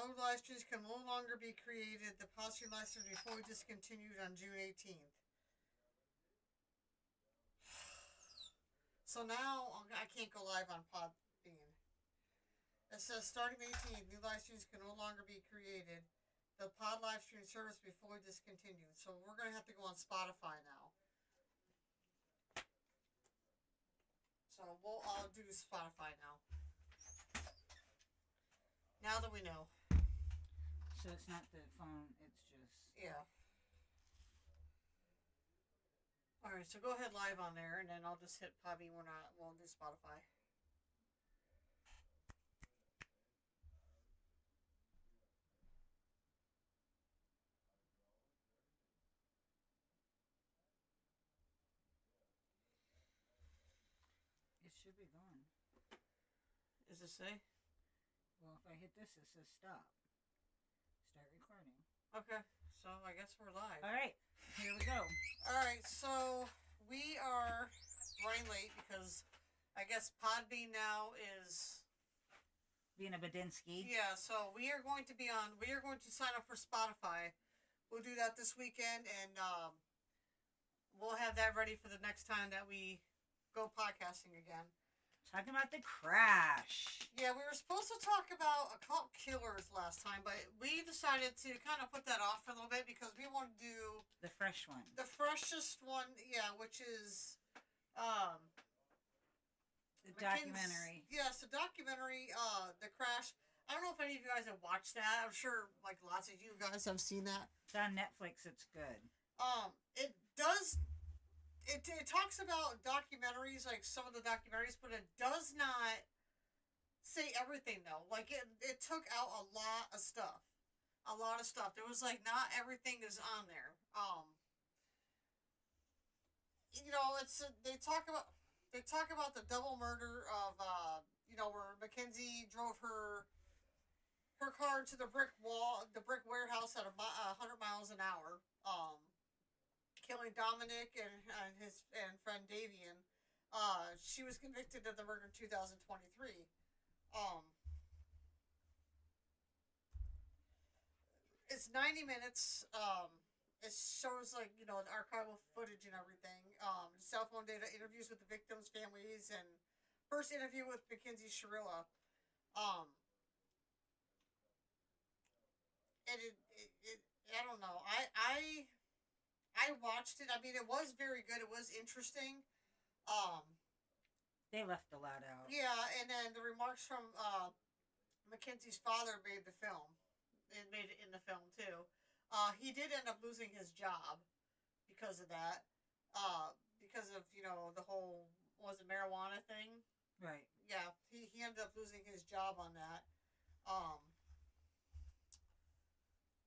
no live streams can no longer be created. The pod stream live streams will be fully discontinued on June 18th. So now I can't go live on Podbean. It says starting 18th, new live streams can no longer be created. The pod live stream service will be fully discontinued. So we're going to have to go on Spotify now. So I'll do Spotify now. Now that we know. So it's not the phone, it's just... Yeah. Alright, so go ahead live on there, and then I'll just hit Podbean when we'll do Spotify. It should be gone. Does it say? Well, if I hit this, it says stop. Start recording. Okay, so I guess we're live. All right, here we go. All right, so we are running late because I guess Podbean now is being a Badinsky. Yeah, so we are going to sign up for Spotify. We'll do that this weekend, and we'll have that ready for the next time that we go podcasting again. Talking about the crash. Yeah, we were supposed to talk about a cult Killerz last time, but we decided to kind of put that off for a little bit because we want to do the fresh one. The freshest one, yeah, which is the documentary. Yes, the documentary, The Crash. I don't know if any of you guys have watched that. I'm sure like lots of you guys have seen that. It's on Netflix. It's good. It does. It talks about documentaries, like some of the documentaries, but it does not say everything though. Like it took out a lot of stuff. A lot of stuff. There was like not everything is on there. You know, they talk about the double murder of where MaKenzie drove her car into the brick warehouse at 100 miles an hour. Killing Dominic and his friend Davian. She was convicted of the murder in 2023. It's 90 minutes. It shows like the archival footage and everything. Cell phone data, interviews with the victims' families, and first interview with MaKenzie Shirilla. And I don't know. I watched it. I mean, it was very good. It was interesting. They left a lot out. Yeah, and then the remarks from MaKenzie's father made the film. It made it in the film, too. He did end up losing his job because of that. Because of, the whole, was it marijuana thing? Right. Yeah, he ended up losing his job on that.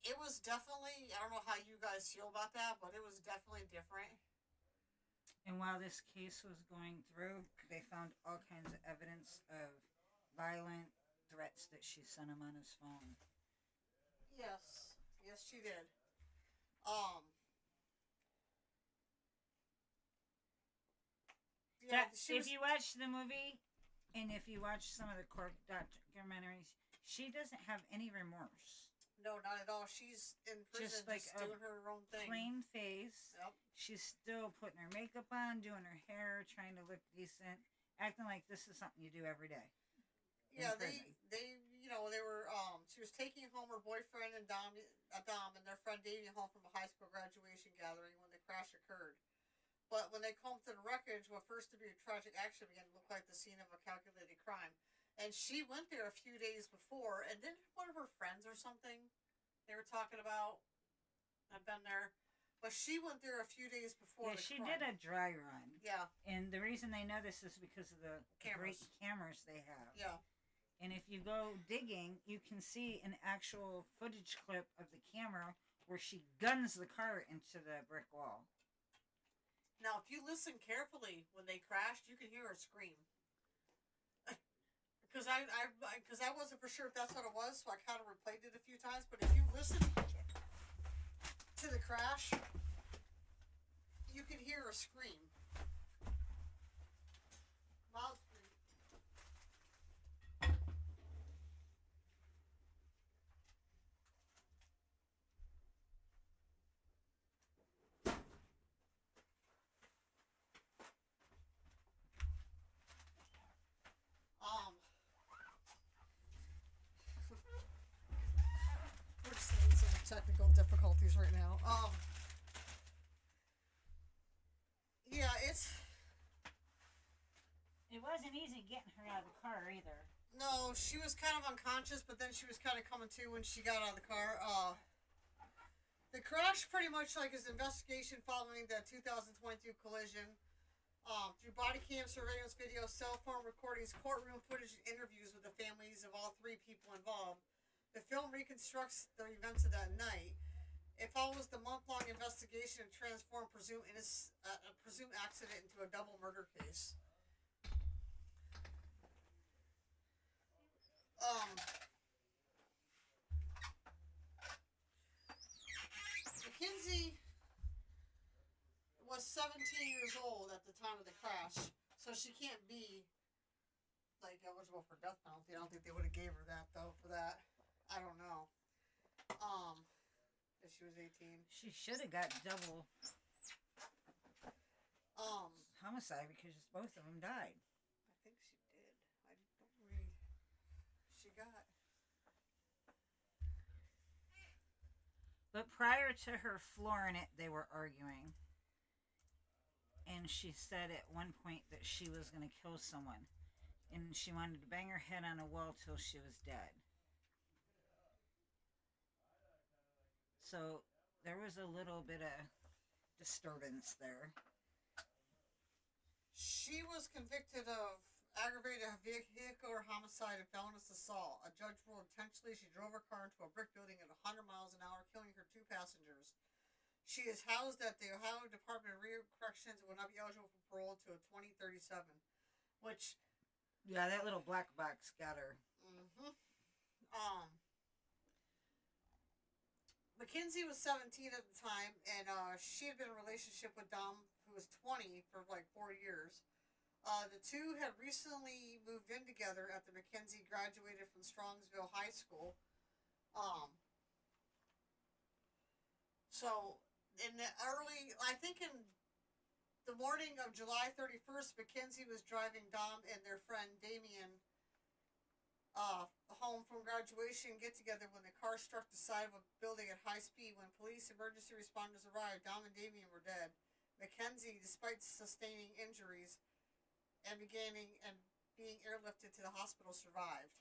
It was definitely, I don't know how you guys feel about that, but it was definitely different. And while this case was going through, they found all kinds of evidence of violent threats that she sent him on his phone. Yes. Yes, she did. Yeah, if you watch the movie, and if you watch some of the court documentaries, she doesn't have any remorse. No, not at all. She's in prison just like doing her own thing. Plain face. Yep. She's still putting her makeup on, doing her hair, trying to look decent, acting like this is something you do every day. Yeah, they were, she was taking home her boyfriend and Dom and their friend Davian home from a high school graduation gathering when the crash occurred. But when they combed through the wreckage, what first to be a tragic accident began to look like the scene of a calculated crime. And she went there a few days before, and then one of her friends or something they were talking about had been there. But she went there a few days before the she crime. did a dry run. Yeah. And the reason they know this is because of the great cameras they have. Yeah. And if you go digging, you can see an actual footage clip of the camera where she guns the car into the brick wall. Now, if you listen carefully when they crashed, you can hear her scream. Because I wasn't for sure if that's what it was, so I kind of replayed it a few times. But if you listen to the crash, you can hear her scream. Loud scream. wasn't easy getting her out of the car either. No, she was kind of unconscious, but then she was kind of coming to when she got out of the car. The crash pretty much like his investigation following the 2022 collision. Through body cam surveillance video, cell phone recordings, courtroom footage, and interviews with the families of all three people involved, the film reconstructs the events of that night. It follows the month-long investigation and transformed presumed accident into a double murder case. MaKenzie was 17 years old at the time of the crash, so she can't be like eligible for death penalty. I don't think they would have gave her that though for that. I don't know. If she was 18, she should have got double homicide because both of them died. I think she did. I don't read. She got. But prior to her flooring it, they were arguing. And she said at one point that she was going to kill someone. And she wanted to bang her head on a wall till she was dead. So there was a little bit of disturbance there. She was convicted of aggravated vehicular homicide and felonious assault. A judge ruled intentionally she drove her car into a brick building at 100 miles an hour, killing her two passengers. She is housed at the Ohio Department of Corrections and will not be eligible for parole until 2037. Which... yeah, that little black box got her. Mm-hmm. MaKenzie was 17 at the time, and she had been in a relationship with Dom, who was 20, for like 4 years. The two had recently moved in together after MaKenzie graduated from Strongsville High School. So, in the I think in the morning of July 31st, MaKenzie was driving Dom and their friend Damien home from graduation get-together when the car struck the side of a building at high speed. When police emergency responders arrived, Dom and Damien were dead. MaKenzie, despite sustaining injuries and being airlifted to the hospital, survived.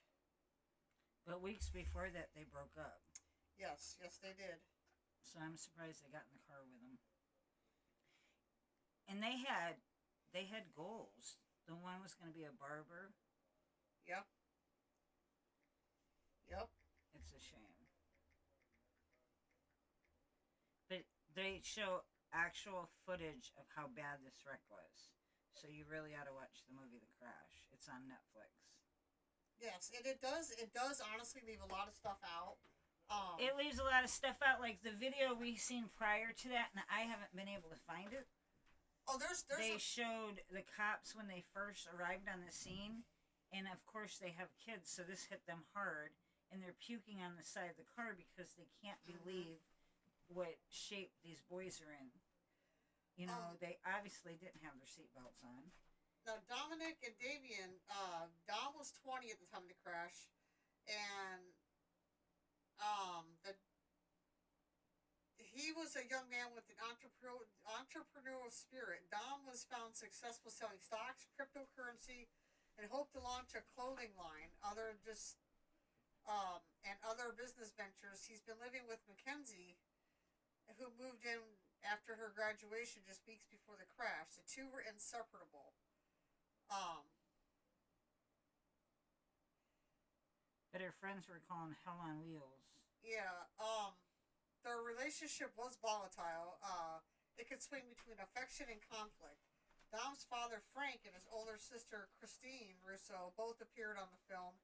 But weeks before that, they broke up. Yes, they did. So I'm surprised they got in the car with him. And they had goals. The one was going to be a barber. Yep. It's a shame. But they show actual footage of how bad this wreck was. So you really ought to watch the movie The Crash. It's on Netflix. Yes, and it does honestly leave a lot of stuff out. It leaves a lot of stuff out, like the video we seen prior to that, and I haven't been able to find it. Oh, there's they showed the cops when they first arrived on the scene, and of course they have kids, so this hit them hard, and they're puking on the side of the car because they can't believe what shape these boys are in. You know, they obviously didn't have their seatbelts on. Now, Dominic and Davian, Dom was 20 at the time of the crash, and he was a young man with an entrepreneurial spirit. Dom was found successful selling stocks, cryptocurrency, and hoped to launch a clothing line, and other business ventures. He's been living with MaKenzie, who moved in after her graduation just weeks before the crash. The two were inseparable. But her friends were calling hell on wheels. Yeah, their relationship was volatile. It could swing between affection and conflict. Dom's father, Frank, and his older sister, Christine Russo, both appeared on the film.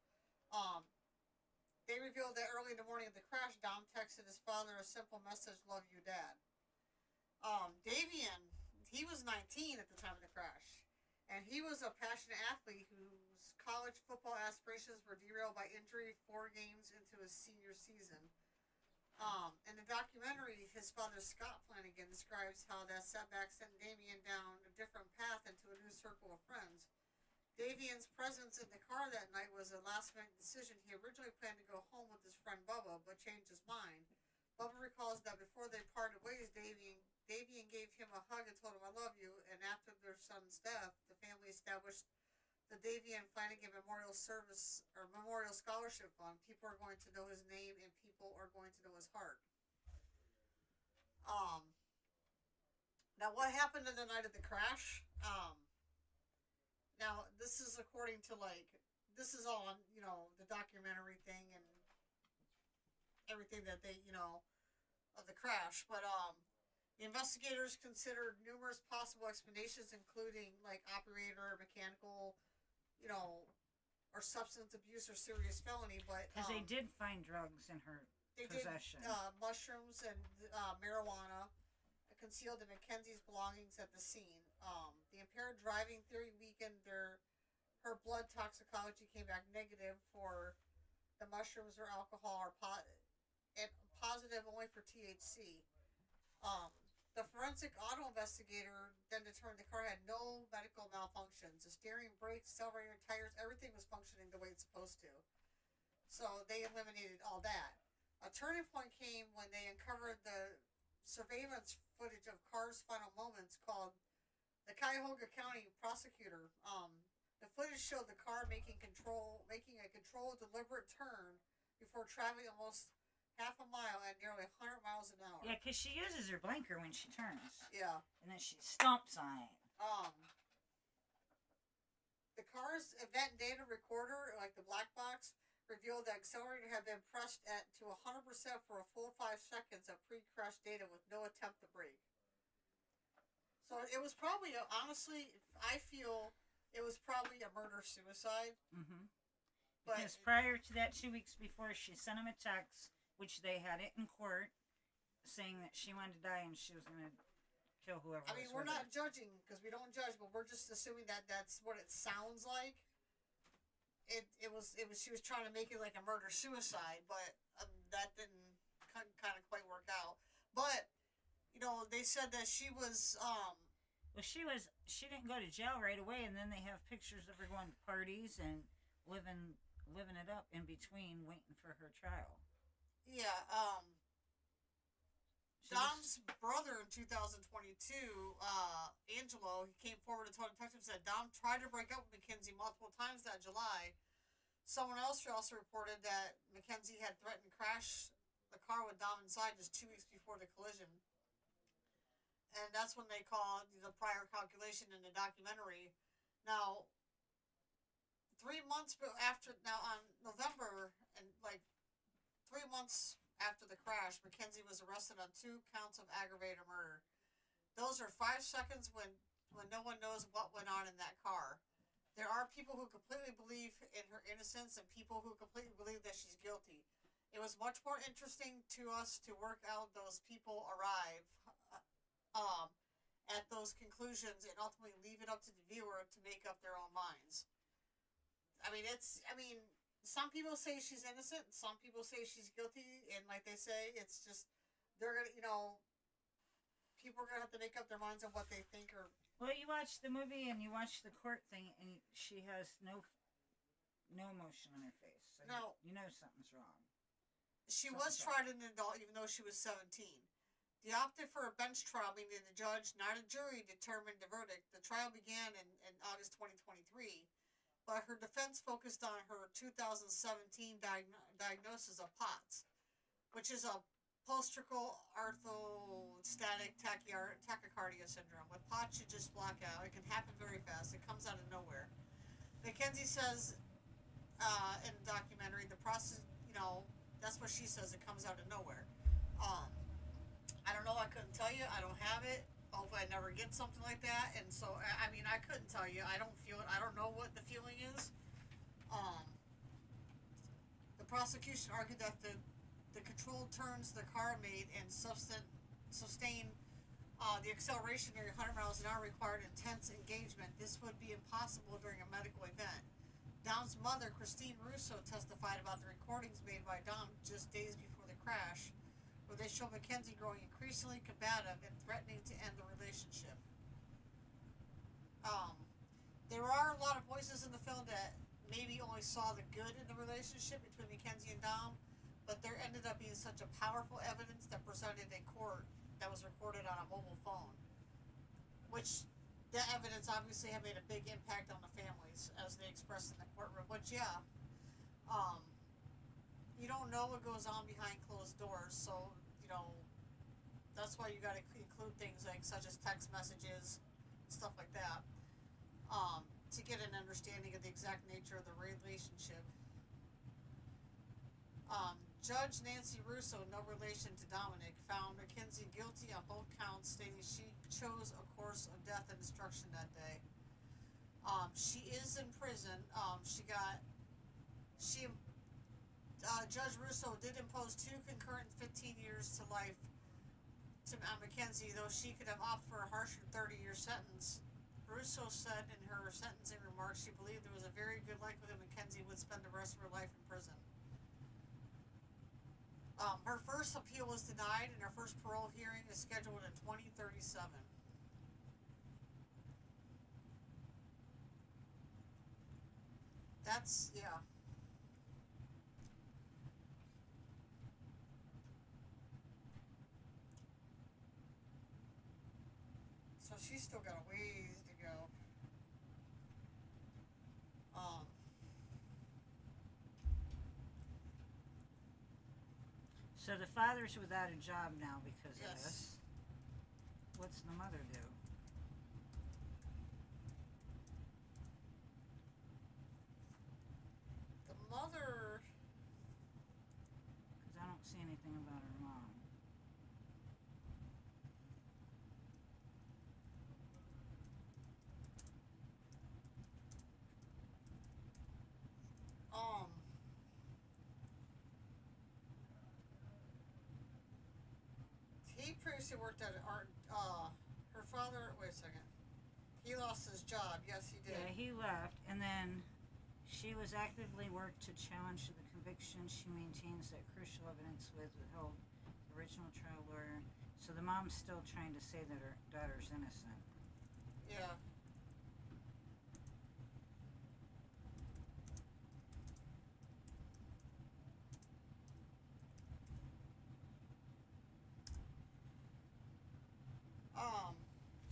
They revealed that early in the morning of the crash, Dom texted his father a simple message, "Love you, Dad." Davian, he was 19 at the time of the crash. And he was a passionate athlete whose college football aspirations were derailed by injury 4 games into his senior season. In the documentary, his father, Scott Flanagan, describes how that setback sent Damien down a different path into a new circle of friends. Davian's presence in the car that night was a last-minute decision. He originally planned to go home with his friend Bubba, but changed his mind. Bubba recalls that before they parted ways, Davian gave him a hug and told him, "I love you," and after their son's death, the family established the Davy and Flanagan Memorial Service or Memorial Scholarship Fund, people are going to know his name and people are going to know his heart. Um, Now, what happened on the night of the crash? Now this is according to this is all on the documentary thing and everything that they of the crash, but the investigators considered numerous possible explanations, including like operator, mechanical, or substance abuse or serious felony. But because they did find drugs in her possession, mushrooms and marijuana concealed in MaKenzie's belongings at the scene. The impaired driving theory weakened her blood toxicology came back negative for the mushrooms or alcohol, and positive only for THC. The forensic auto investigator then determined the car had no medical malfunctions. The steering, brakes, accelerator, tires, everything was functioning the way it's supposed to. So they eliminated all that. A turning point came when they uncovered the surveillance footage of Carr's final moments called the Cuyahoga County prosecutor. The footage showed the car making a controlled, deliberate turn before traveling almost half a mile at nearly 100 miles an hour. Yeah, because she uses her blinker when she turns. Yeah. And then she stomps on it. The car's event data recorder, like the black box, revealed that accelerator had been pressed to 100% for a full 5 seconds of pre-crash data with no attempt to brake. So it was probably, honestly, I feel it was probably a murder-suicide. Mm-hmm. Because prior to that, 2 weeks before, she sent him a text, which they had it in court, saying that she wanted to die and she was going to kill whoever. I mean, we're not judging because we don't judge, but we're just assuming that that's what it sounds like. It was she was trying to make it like a murder suicide, but that didn't kind of quite work out. But they said that she was well, she didn't go to jail right away, and then they have pictures of her going to parties and living it up in between, waiting for her trial. Yeah, Dom's brother in 2022, Angelo, he came forward and told detectives that Dom tried to break up with MaKenzie multiple times that July. Someone else also reported that MaKenzie had threatened to crash the car with Dom inside just 2 weeks before the collision. And that's when they called the prior calculation in the documentary. Now, 3 months after, on November, and 3 months after the crash, MaKenzie was arrested on 2 counts of aggravated murder. Those are 5 seconds when no one knows what went on in that car. There are people who completely believe in her innocence and people who completely believe that she's guilty. It was much more interesting to us to work out those people arrive at those conclusions and ultimately leave it up to the viewer to make up their own minds. Some people say she's innocent, some people say she's guilty, and like they say, it's just, they're going to, people are going to have to make up their minds on what they think or... Well, you watch the movie and you watch the court thing, and she has no emotion on her face. So no. You know something's wrong. She was tried as an adult, even though she was 17. They opted for a bench trial, meaning the judge, not a jury, determined the verdict. The trial began in August 2023. But her defense focused on her 2017 diagnosis of POTS, which is a post-tracheal orthostatic tachycardia syndrome. With POTS, you just block out. It can happen very fast. It comes out of nowhere. MaKenzie says in the documentary, the process, that's what she says. It comes out of nowhere. I don't know. I couldn't tell you. I don't have it. Hopefully I never get something like that. And so, I couldn't tell you. I don't feel it. I don't know what the feeling is. The prosecution argued that the controlled turns the car made and sustained the acceleration near 100 miles an hour required intense engagement. This would be impossible during a medical event. Dom's mother, Christine Russo, testified about the recordings made by Dom just days before the crash, where they show MaKenzie growing increasingly combative and threatening to end the relationship. There are a lot of voices in the film that maybe only saw the good in the relationship between MaKenzie and Dom, but there ended up being such a powerful evidence that presented in court that was recorded on a mobile phone, which that evidence obviously had made a big impact on the families as they expressed in the courtroom. Which, yeah, um, you don't know what goes on behind closed doors, so that's why you got to include things like such as text messages, stuff like that, to get an understanding of the exact nature of the relationship. Judge Nancy Russo, no relation to Dominic, found MaKenzie guilty on both counts, stating she chose a course of death and destruction that day. She is in prison. Judge Russo did impose 2 concurrent 15 years to life on MaKenzie, though she could have opted for a harsher 30-year sentence. Russo said in her sentencing remarks she believed there was a very good likelihood MaKenzie would spend the rest of her life in prison. Her first appeal was denied, and her first parole hearing is scheduled in 2037. That's, yeah. So she's still got a ways to go. So the father's without a job now because of Yes. this. What's the mother do? The mother, Because I don't see anything about her mom. he previously worked at her father, wait a second. He lost his job. Yes, he did. Yeah, he left, and then she was actively worked to challenge the conviction. She maintains that crucial evidence was withheld the original trial lawyer. So the mom's still trying to say that her daughter's innocent. Yeah.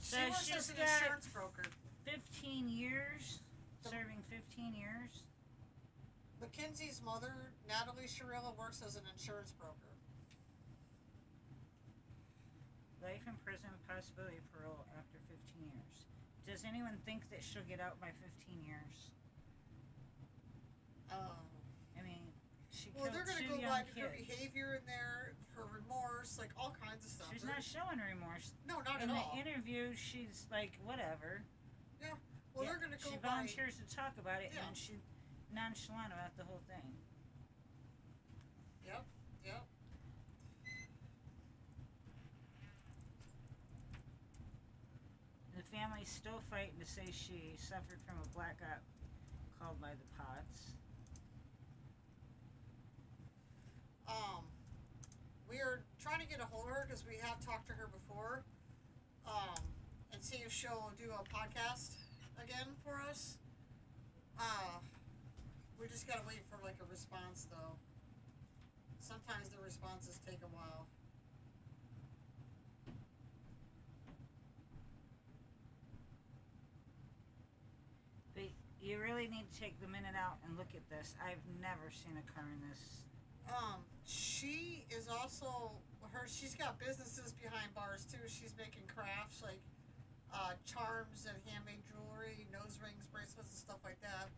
So She works she's as an got insurance broker. 15 years, serving 15 years. MaKenzie's mother, Natalie Shirilla, works as an insurance broker. Life in prison, possibility of parole after 15 years. Does anyone think that she'll get out by 15 years? I mean, she Well, killed they're going to 2 go young by her kids. behavior in there, her remorse, like all kinds of stuff. She's not showing remorse. No, not In at the all. interview, she's like, whatever. Yeah. Well, Yeah, they're going to go she by. volunteers to talk about it, Yeah. and she's nonchalant about the whole thing. Yep. Yep. The family's still fighting to say she suffered from a blackout called by the POTS. We are trying to get a hold of her because we have talked to her before, and see if she'll do a podcast again for us. We just gotta wait for like a response though. Sometimes the responses take a while. But you really need to take the minute out and look at this. I've never seen a car in this. She is also she's got businesses behind bars too. She's making crafts like charms and handmade jewelry, nose rings, bracelets, and stuff like that.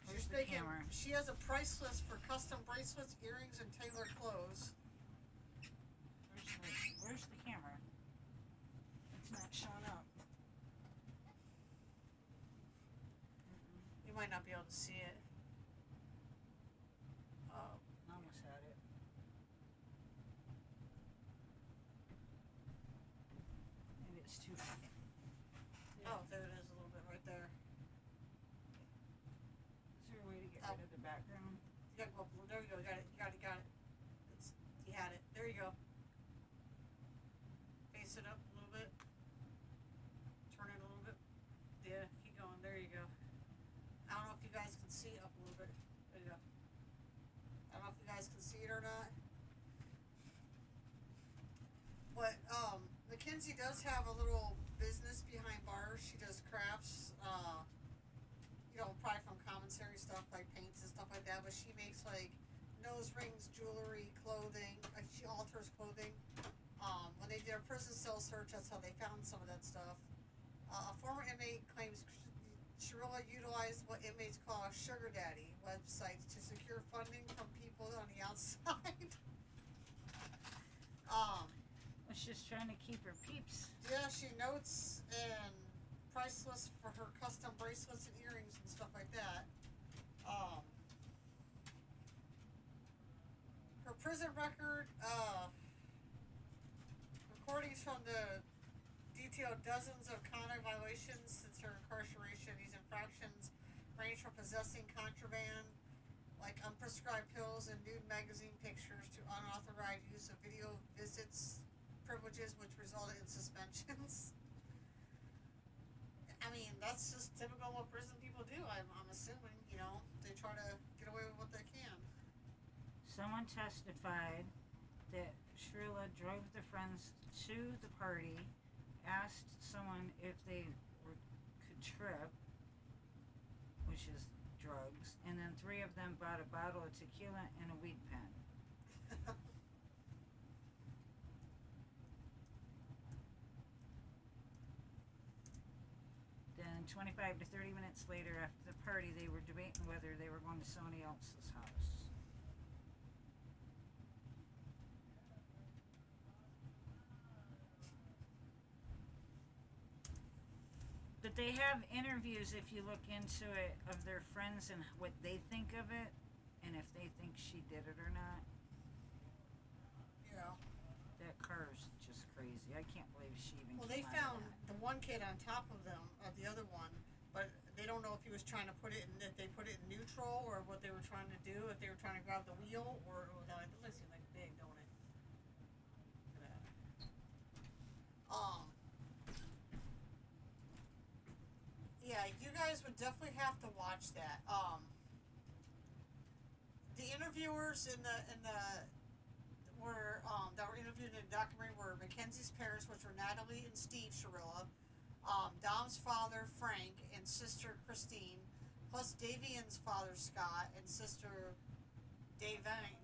Where's She's the making. camera? She has a price list for custom bracelets, earrings, and tailored clothes. Where's the camera? It's not showing up. You might not be able to see it. Almost had it. Maybe it's too far. Oh, there it is, a little bit right there. Is there a way to get rid of the background? You gotta go up. There you go. You got it. You had it. There you go. Face it up a little bit. Turn it a little bit. Yeah, keep going. There you go. I don't know if you guys can see it up a little bit. There you go. I don't know if you guys can see it or not. But MaKenzie does have a little business behind bars. She does crafts, probably from commissary stuff like paints and stuff like that. But she makes like nose rings, jewelry, clothing. She alters clothing. When they did a prison cell search, that's how they found some of that stuff. A former inmate claims Shirilla utilized what inmates call a sugar daddy websites to secure funding from people on the outside. Was just trying to keep her peeps. Yeah, she notes and price lists for her custom bracelets and earrings and stuff like that. Her prison record, recordings from the detail dozens of conduct violations since her incarceration. These infractions range from possessing contraband, like unprescribed pills and nude magazine pictures, to unauthorized use of video visits privileges, which resulted in suspensions. I mean, that's just typical what prison people do. I'm assuming, they try to get away with what they can. Someone testified that Shirilla drove the friends to the party, asked someone if they could trip, which is drugs, and then 3 of them bought a bottle of tequila and a weed pen. Then 25 to 30 minutes later after the party, they were debating whether they were going to somebody else's house. But they have interviews, if you look into it, of their friends and what they think of it, and if they think she did it or not. Yeah. That car's just crazy. I can't believe she even. Well, they found the one kid on top of them, of the other one, but they don't know if he was trying to put it in, if they put it in neutral, or what they were trying to do, if they were trying to grab the wheel, or it looks like big, don't it? Yeah, you guys would definitely have to watch that. The interviewers that were interviewed in the documentary were MaKenzie's parents, which were Natalie and Steve Shirilla, Dom's father Frank and sister Christine, plus Davian's father Scott and sister Davine.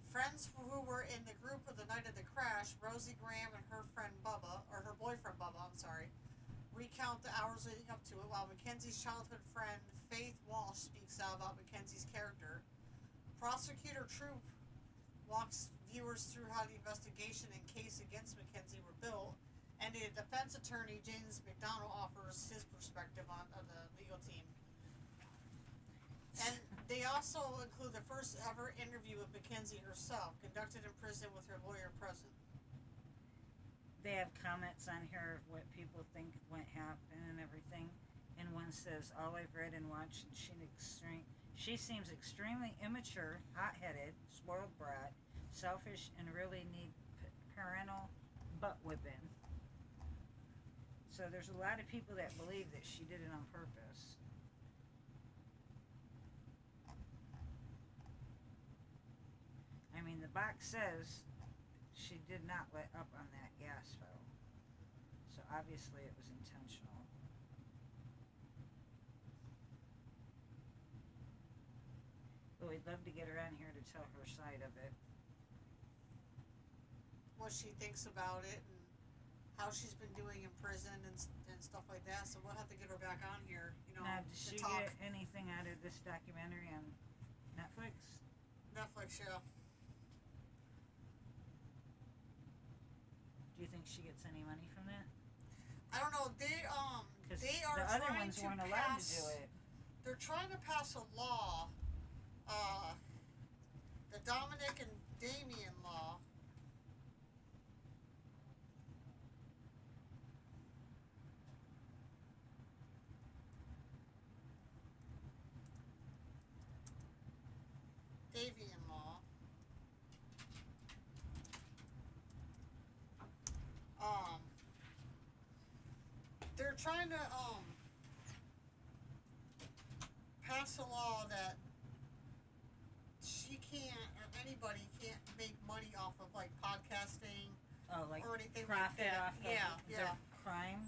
Friends who were in the group of the night of the crash, Rosie Graham and her friend Bubba, or her boyfriend Bubba, I'm sorry, recount the hours leading up to it, while MaKenzie's childhood friend Faith Walsh speaks out about MaKenzie's character. Prosecutor Troop walks viewers through how the investigation and case against MaKenzie were built, and the defense attorney James McDonald offers his perspective on the legal team. And they also include the first ever interview with MaKenzie herself, conducted in prison with her lawyer present. They have comments on here of what people think went happen and everything. And one says, all I've read and watched, she seems extremely immature, hot-headed, spoiled brat, selfish, and really need parental butt whipping. So there's a lot of people that believe that she did it on purpose. I mean, the box says she did not let up on that gas pedal. So obviously it was intentional. But we'd love to get her on here to tell her side of it. What she thinks about it and how she's been doing in prison and stuff like that. So we'll have to get her back on here, Now, did to she talk. get anything out of this documentary on Netflix? Netflix, yeah. Do you think she gets any money from that? I don't know. They are the other trying ones to weren't allowed to pass. do it. They're trying to pass a law, the Dominic and Damien law. Davian law. They're trying to pass a law that she can't, or anybody can't make money off of like podcasting like or anything profit like that. off of Yeah, their crime.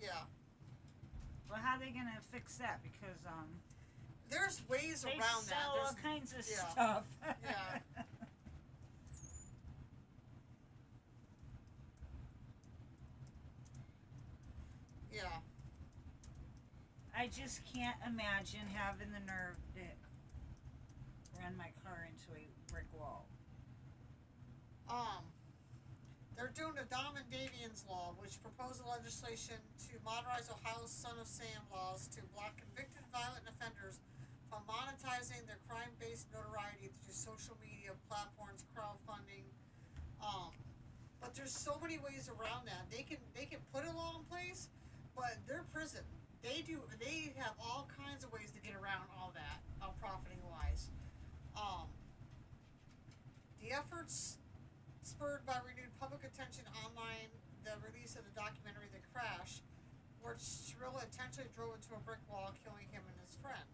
yeah. Well, how are they gonna fix that? Because There's ways they around sell that. all There's, kinds of yeah. stuff. Yeah. Yeah. I just can't imagine having the nerve to run my car into a brick wall. They're doing the Dom and Davian's law, which proposed legislation to modernize Ohio's Son of Sam laws to block convicted violent offenders from monetizing their crime-based notoriety through social media platforms, crowdfunding. But there's so many ways around that. They can put a law in place, but their prison, they have all kinds of ways to get around all that, profiting wise. The efforts spurred by renewed public attention online, the release of the documentary The Crash, where Shirilla intentionally drove into a brick wall, killing him and his friend.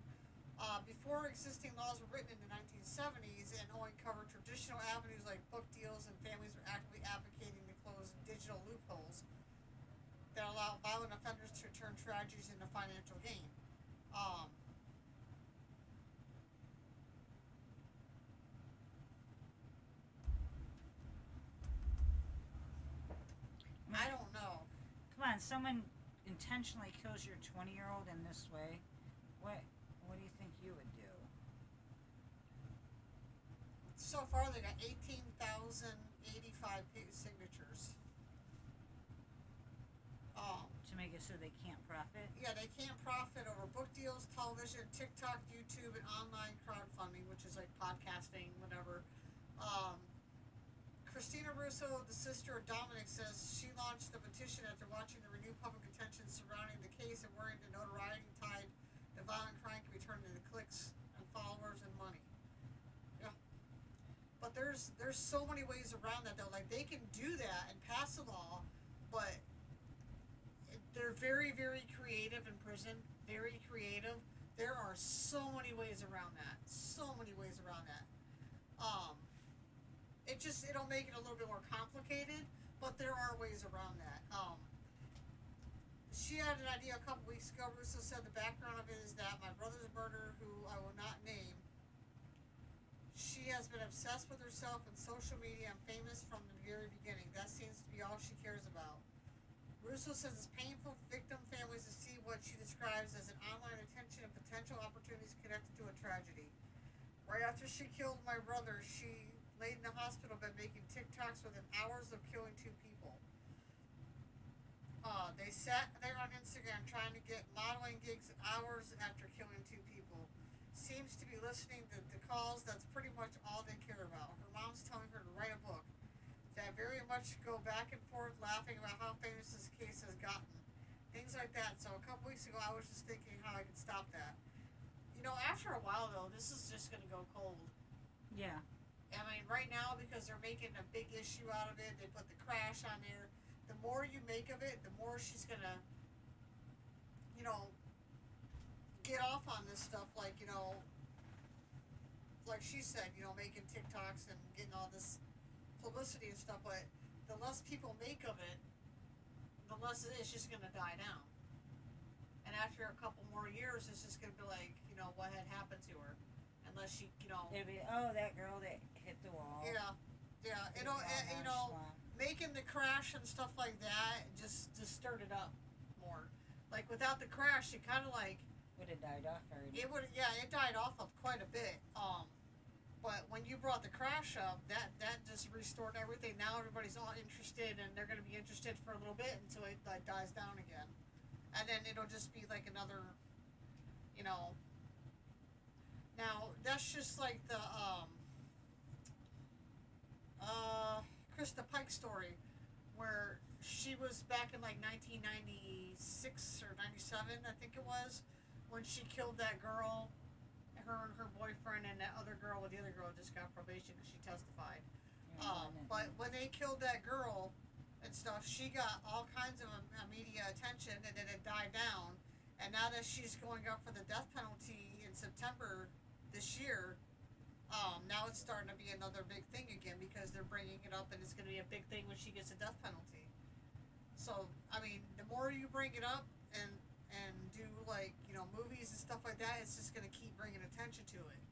Before existing laws were written in the 1970s and only covered traditional avenues like book deals, and families were actively advocating to close digital loopholes that allow violent offenders to turn tragedies into financial gain. I don't know. Come on, someone intentionally kills your 20-year-old in this way. What do you think you would do? So far, they got 18,085 signatures. To make it so they can't profit? Yeah, they can't profit over book deals, television, TikTok, YouTube, and online crowdfunding, which is like podcasting, whatever. Christina Russo, the sister of Dominic, says she launched the petition after watching the renewed public attention surrounding the case and worrying the notoriety tied to violent crime can be turned into clicks and followers and money. Yeah. But there's so many ways around that, though. Like, they can do that and pass a law, but they're very, very creative in prison. Very creative. There are so many ways around that. So many ways around that. It'll make it a little bit more complicated, but there are ways around that. She had an idea a couple weeks ago. Russo said the background of it is that my brother's murderer, who I will not name, she has been obsessed with herself and social media and famous from the very beginning. That seems to be all she cares about. Russo says it's painful for victim families to see what she describes as an online attention and potential opportunities connected to a tragedy. Right after she killed my brother, she laid in the hospital bed making TikToks within hours of killing 2 people. They sat there on Instagram trying to get modeling gigs hours after killing 2 people. Seems to be listening to the calls. That's pretty much all they care about. Her mom's telling her to write a book. That very much go back and forth laughing about how famous this case has gotten. Things like that. So a couple weeks ago I was just thinking how I could stop that. You know, after a while though, this is just going to go cold. Yeah. I mean, right now, because they're making a big issue out of it, they put the crash on there. The more you make of it, the more she's going to, get off on this stuff. Like, like she said, making TikToks and getting all this publicity and stuff. But the less people make of it, the less it's just going to die down. And after a couple more years, it's just going to be like, what had happened to her. Unless she, It'll be, that girl that hit the wall. Yeah. Making the crash and stuff like that just stirred it up more. Like, without the crash, it kind of like... Would have died off already. It died off of quite a bit. But when you brought the crash up, that just restored everything. Now everybody's all interested, and they're going to be interested for a little bit until it dies down again. And then it'll just be like another, Now, that's just like the, Krista Pike story, where she was back in like 1996 or 97, I think it was, when she killed that girl, her and her boyfriend, and that other girl, the other girl just got probation because she testified. But when they killed that girl and stuff, she got all kinds of media attention, and then it died down. And now that she's going up for the death penalty in September this year, Now it's starting to be another big thing again because they're bringing it up, and it's going to be a big thing when she gets a death penalty. So I mean, the more you bring it up and do like movies and stuff like that, it's just going to keep bringing attention to it.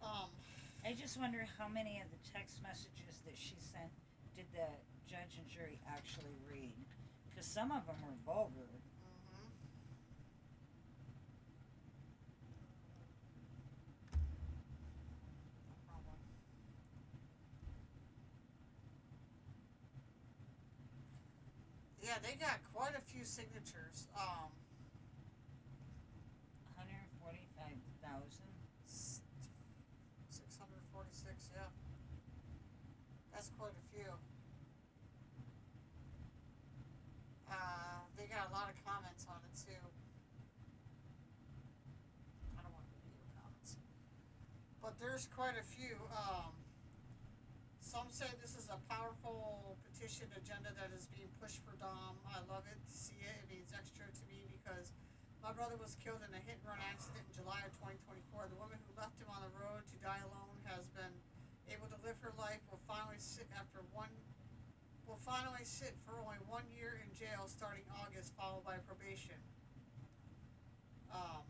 Um, I just wonder how many of the text messages that she sent did the judge and jury actually read? Because some of them were vulgar. mhm. No problem. Yeah, they got quite a few signatures. 145,000. 646. Yeah, that's quite a few. They got a lot of comments on it too. I don't want to read your comments, but there's quite a few. Some say this is a powerful petition agenda that is being pushed for Dom. I love it to see it. It means extra to me because my brother was killed in a hit and run accident in July of 2024. The woman who left him on the road to die alone has been able to live her life. Will finally sit for only 1 year in jail starting August, followed by probation. Um,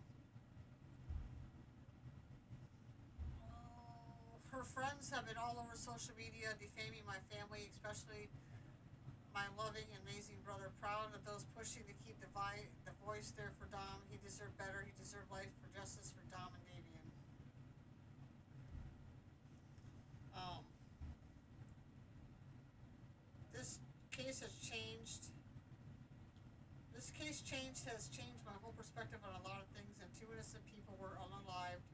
Her friends have been all over social media defaming my family, especially my loving and amazing brother. Proud of those pushing to keep the voice there for Dom. He deserved better. He deserved life for justice for Dom and Davian. Um, this case has changed. This case has changed my whole perspective on a lot of things, and 2 innocent people were unalived.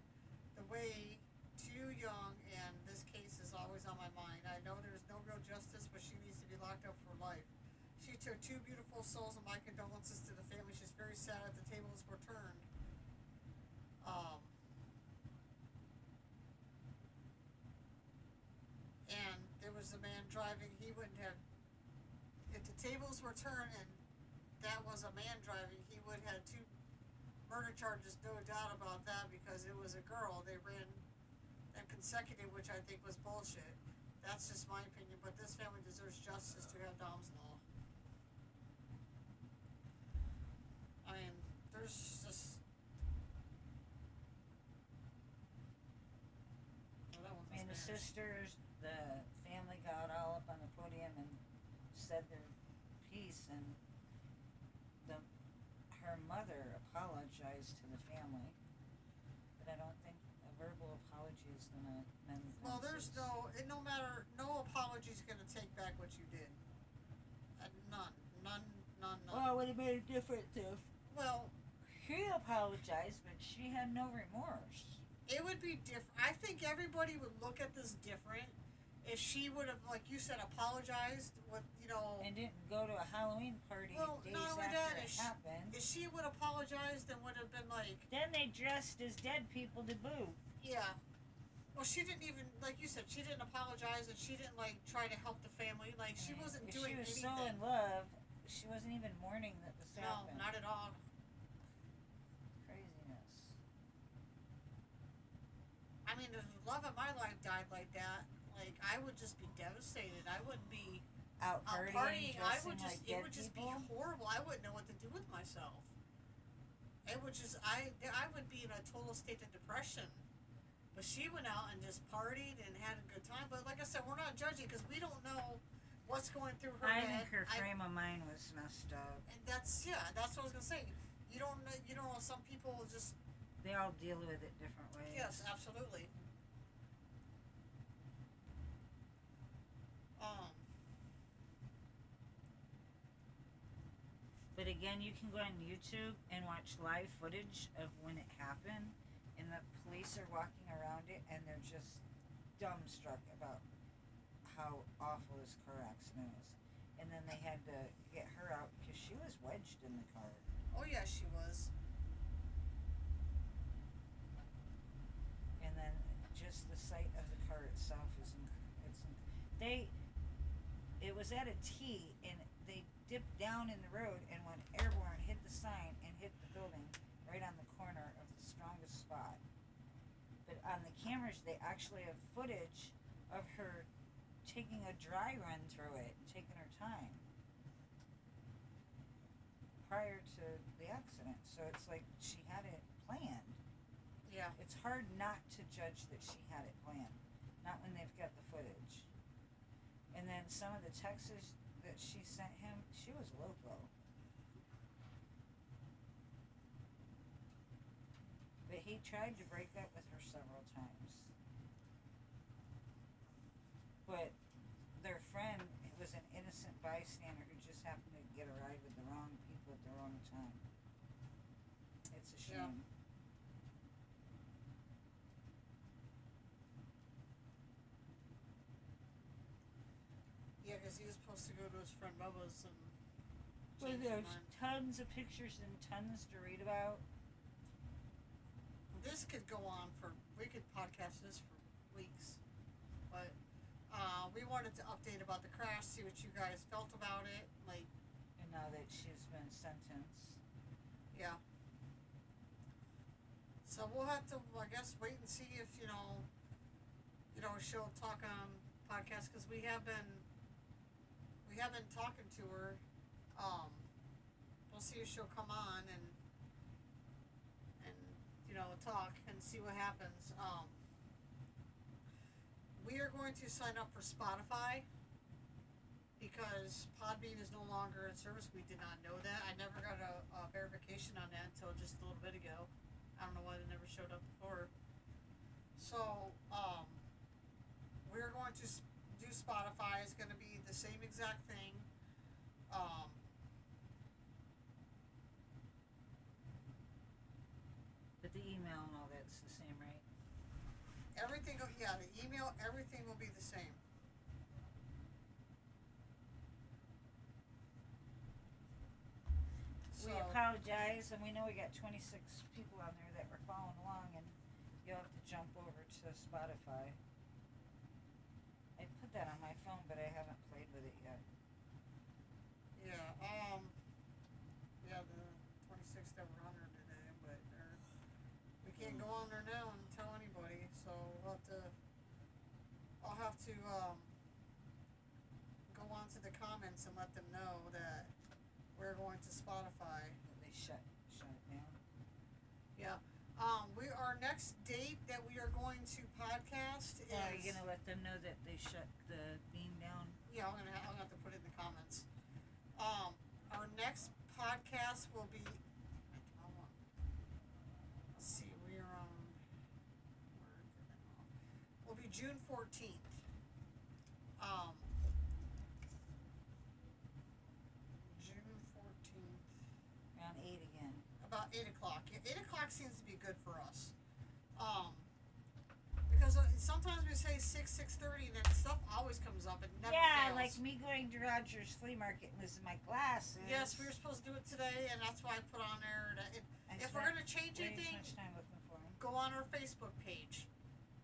The way too young, and this case is always on my mind. I know there's no real justice, but she needs to be locked up for life. She took 2 beautiful souls, and my condolences to the family. She's very sad that the tables were turned. And there was a man driving. He wouldn't have, if the tables were turned and that was a man driving, he would have 2 murder charges, no doubt about that, because it was a girl. They ran them consecutive, which I think was bullshit. That's just my opinion, but this family deserves justice to have Dom's law. I mean, there's just. Well, that one's I mean, the sisters, the family got all up on the podium and said their piece, and her mother apologized to the family, but I don't think a verbal apology is gonna mend fences. Well, there's no apology is gonna take back what you did. None. Well, it would have made a difference if. Well, she apologized, but she had no remorse. It would be different. I think everybody would look at this different if she would have, like you said, apologized with, and didn't go to a Halloween party days after it happened. If she would apologize, then would have been like. Then they dressed as dead people to boot. Yeah. Well, she didn't even, like you said, she didn't apologize, and she didn't like try to help the family. Like she wasn't doing anything. She was so in love. She wasn't even mourning that this happened. No, not at all. Craziness. I mean, if the love of my life died like that, like I would just be devastated. I wouldn't be out partying. I would just, like it would just people. be horrible. I wouldn't know what to do with myself. It would just, I would be in a total state of depression. But she went out and just partied and had a good time. But like I said, we're not judging because we don't know what's going through her I head. think her frame of mind was messed up. And that's what I was gonna say. You don't know. Some people just. They all deal with it different ways. Yes, absolutely. But again, you can go on YouTube and watch live footage of when it happened, and the police are walking around it, and they're just dumbstruck about how awful this car accident is. And then they had to get her out because she was wedged in the car. Oh yeah, she was. And then just the sight of the car itself is it was at a T, and they dipped down in the road and went airborne, hit the sign, and hit the building right on the corner of the strongest spot. on the cameras, they actually have footage of her taking a dry run through it and taking her time prior to the accident. So it's like she had it planned. Yeah. It's hard not to judge that she had it planned, not when they've got the footage. And then some of the texts that she sent him, she was loco. But he tried to break up with her several times. But their friend was an innocent bystander who just happened to get a ride with the wrong people at the wrong time. It's a shame. Yeah, because he was supposed to go to his friend Bubba's and. Well, there's tons of pictures and tons to read about. This could go on for. We could podcast this for weeks, but we wanted to update about the crash, see what you guys felt about it, like. And now that she's been sentenced. Yeah. So we'll have to, I guess, wait and see if she'll talk on podcast because we have been talking to her. We'll see if she'll come on and talk and see what happens. We are going to sign up for Spotify because Podbean is no longer in service. We did not know that. I never got a verification on that until just a little bit ago. I don't know why they never showed up before. So, we're going to do Spotify. It's going to be the same exact thing. But the email and all that's the same, right? Everything, the email, everything will be the same. We apologize, and we know we got 26 people on there that were following along, and you'll have to jump over to Spotify. I put that on my phone, but I haven't played with it yet. Yeah, the 26 that were on there today, but we can't go on there now and tell anybody, so I'll have to go on to the comments and let them know that we're going to Spotify. They shut it down. Yeah. Our next date that we are going to podcast is. Are you gonna let them know that they shut the beam down? Yeah, I'm gonna have to put it in the comments. Our next podcast will be. Let's see, we're on. Will be June 14th. June 14th. Around 8 again. About 8 o'clock. Yeah, 8 o'clock seems to be good for us. Because sometimes we say 6:30, and then stuff always comes up and never fails. Like me going to Rogers Flea Market and losing my glasses. Yes, we were supposed to do it today, and that's why I put on there. If we're going to change anything, go on our Facebook page.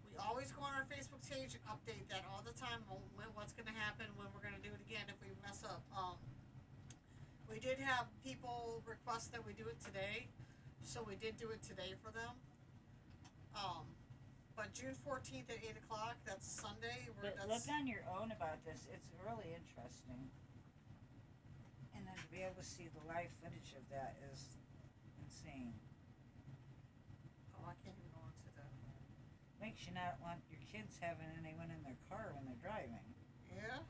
We always go on our Facebook page and update that all the time on what's going to happen, when we're going to do it again if we mess up. We did have people request that we do it today, so we did do it today for them. But June 14th at 8 o'clock, that's Sunday. But look on your own about this. It's really interesting. And then to be able to see the live footage of that is insane. Oh, I can't even go into that. Makes you not want your kids having anyone in their car when they're driving. Yeah?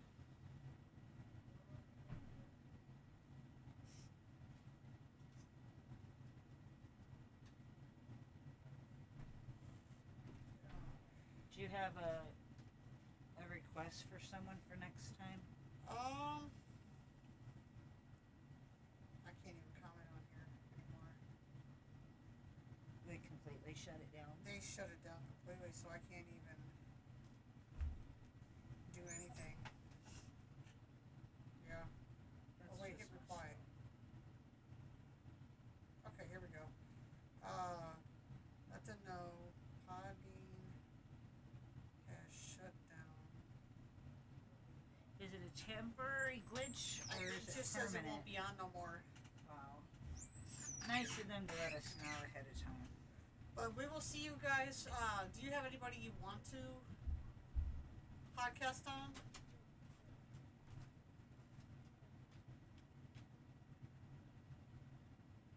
Do you have a request for someone for next time? I can't even comment on here anymore. They completely shut it down. They shut it down completely, so I can't even do anything. Yeah. Oh wait, hit reply. Okay, here we go. Let them know Podbean has shut down. Is it a temporary glitch or It is it just says it permanent? won't be on no more. Wow. Nice of them to let us know ahead of time. But we will see you guys. Do you have anybody you want to podcast on?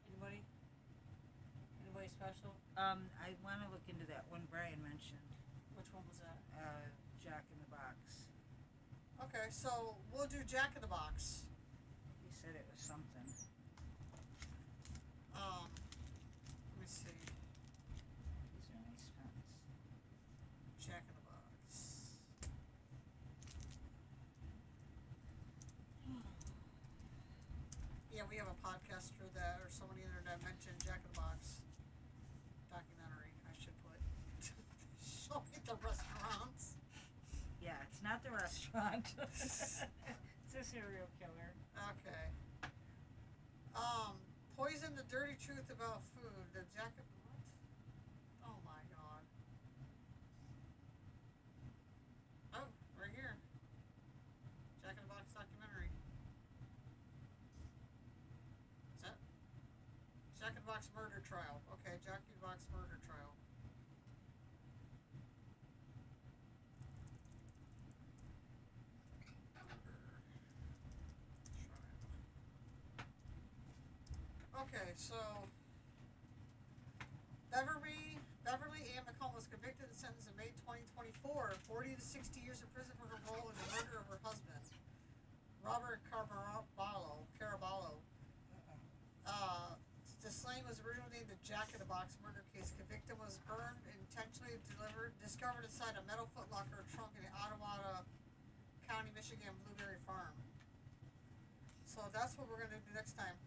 Anybody? Anybody special? I want to look into that one Brian mentioned. Which one was that? Jack in the Box. Okay, so we'll do Jack in the Box. He said it was something. Let me see. These are nice pens. Jack in the Box. Yeah, we have a podcaster that, or someone on the internet mentioned Jack in the Box documentary. I should put. Show me the restaurants. Yeah, it's not the restaurant. It's a serial killer. Okay. Poison the dirty truth about food. The Jack. What? Oh my god. Oh, right here. Jack in the Box documentary. Is that Jack in the Box murder trial? Okay, Jack in the Box murder trial. Okay, so Beverly Ann McComb was convicted and sentenced in May 2024, 40 to 60 years in prison for her role in the murder of her husband, Robert Caraballo. The slaying was originally named the Jack in the Box murder case. The victim was burned, intentionally discovered inside a metal footlocker trunk in the Ottawa County, Michigan Blueberry Farm. So that's what we're going to do next time.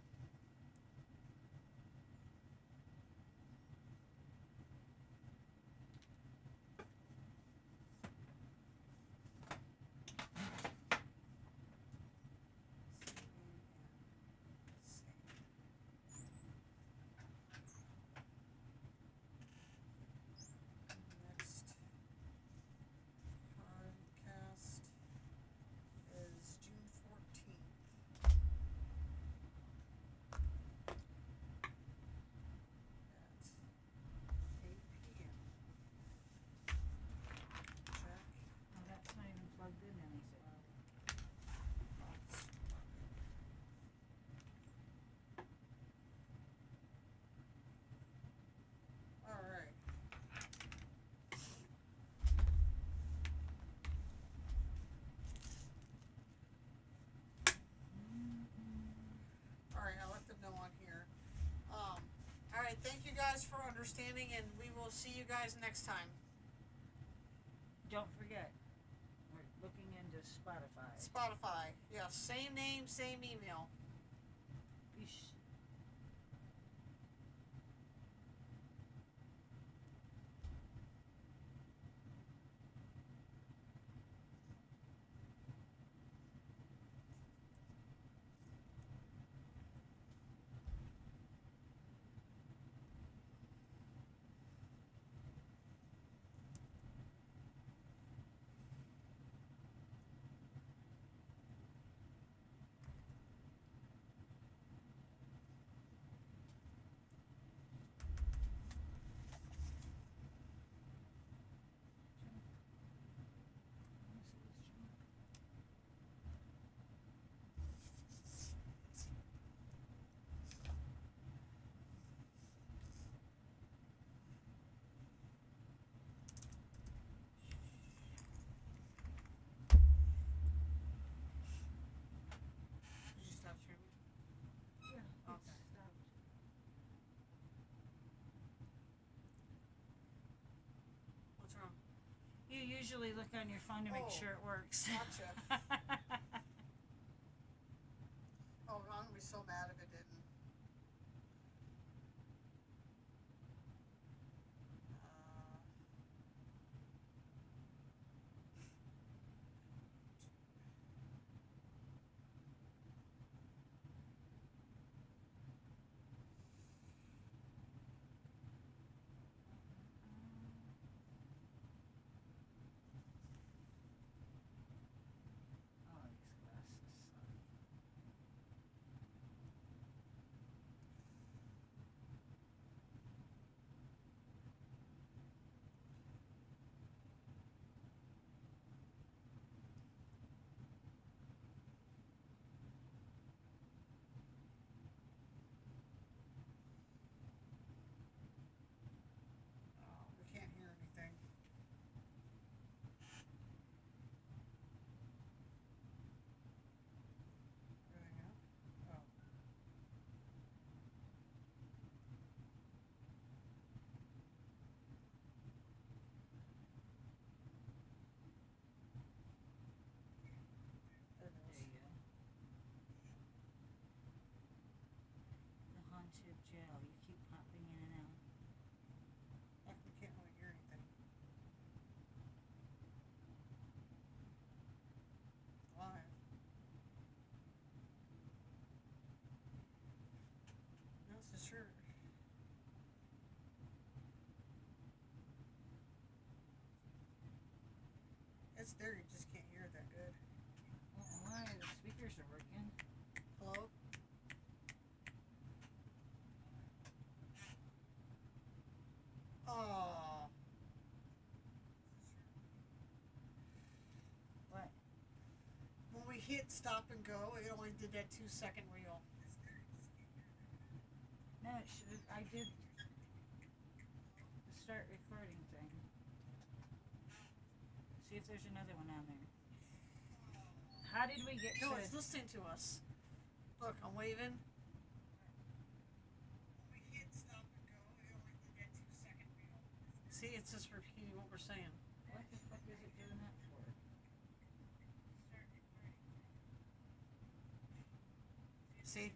Thank you guys for understanding, and we will see you guys next time. Don't forget, we're looking into Spotify. Spotify, yes. Same name, same email. You usually look on your phone to make sure it works. Gotcha. Oh, I'm gonna be so mad if it didn't. to jail. You keep popping in and out. Like we can't really hear anything. Live. That's for sure. It's there, you just can't hear it that good. Why? The speakers are working. Hello? Oh. What? When we hit stop and go, it only did that 2-second reel. No, it should. I did the start recording thing. See if there's another one on there. How did we get No, to... it's listening to us. Look, I'm waving. See, it's just repeating what we're saying. What the fuck is it doing that for? See?